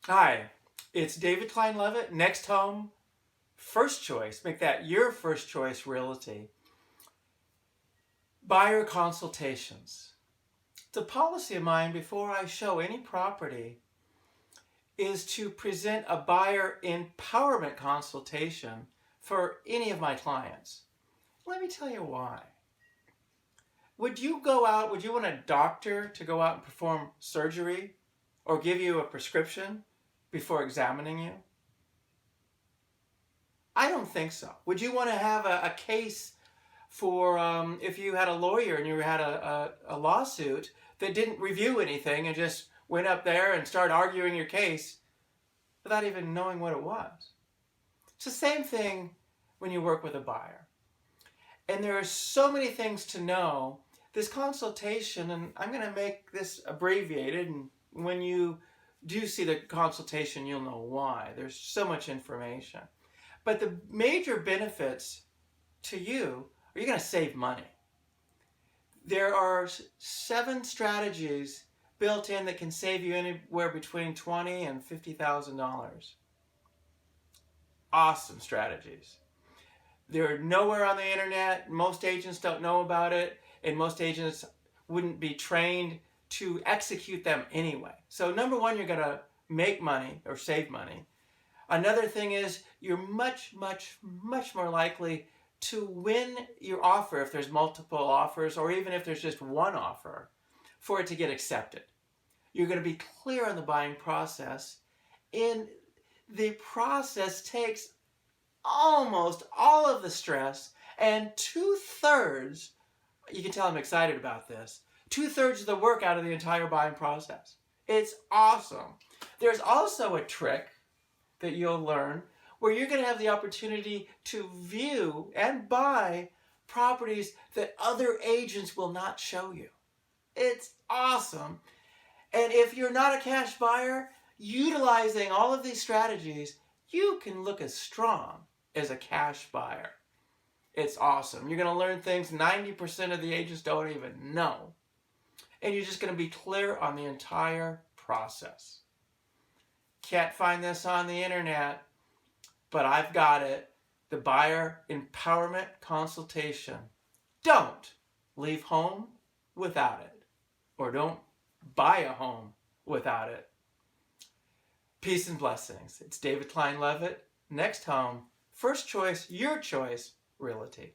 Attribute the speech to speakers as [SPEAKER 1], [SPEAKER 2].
[SPEAKER 1] Hi, it's David Klein Levitt. Next home, first choice. Make that your first choice realty. Buyer consultations. The policy of mine before I show any property is to present a buyer empowerment consultation for any of my clients. Let me tell you why. Would you want a doctor to go out and perform surgery or give you a prescription before examining you? I don't think so. Would you want to have a case for if you had a lawyer and you had a lawsuit that didn't review anything and just went up there and started arguing your case without even knowing what it was? It's the same thing when you work with a buyer. And there are so many things to know. This consultation, and I'm going to make this abbreviated, and when you do see the consultation, you'll know why. There's so much information. But the major benefits to you are you're going to save money. There are 7 strategies built in that can save you anywhere between $20,000 and $50,000. Awesome strategies. They're nowhere on the internet. Most agents don't know about it, and most agents wouldn't be trained to execute them anyway. So number one, you're going to make money or save money. Another thing is you're much more likely to win your offer if there's multiple offers, or even if there's just one offer, for it to get accepted. You're going to be clear on the buying process, and the process takes almost all of the stress, and 2/3, you can tell I'm excited about this, 2/3 of the work out of the entire buying process. It's awesome. There's also a trick that you'll learn where you're going to have the opportunity to view and buy properties that other agents will not show you. It's awesome. And if you're not a cash buyer, utilizing all of these strategies, you can look as strong as a cash buyer. It's awesome. You're going to learn things 90% of the agents don't even know. And you're just going to be clear on the entire process. Can't find this on the internet, but I've got it. The Buyer Empowerment Consultation. Don't leave home without it, or don't buy a home without it. Peace and blessings. It's David Klein Levitt. Next home, first choice, your choice, realty.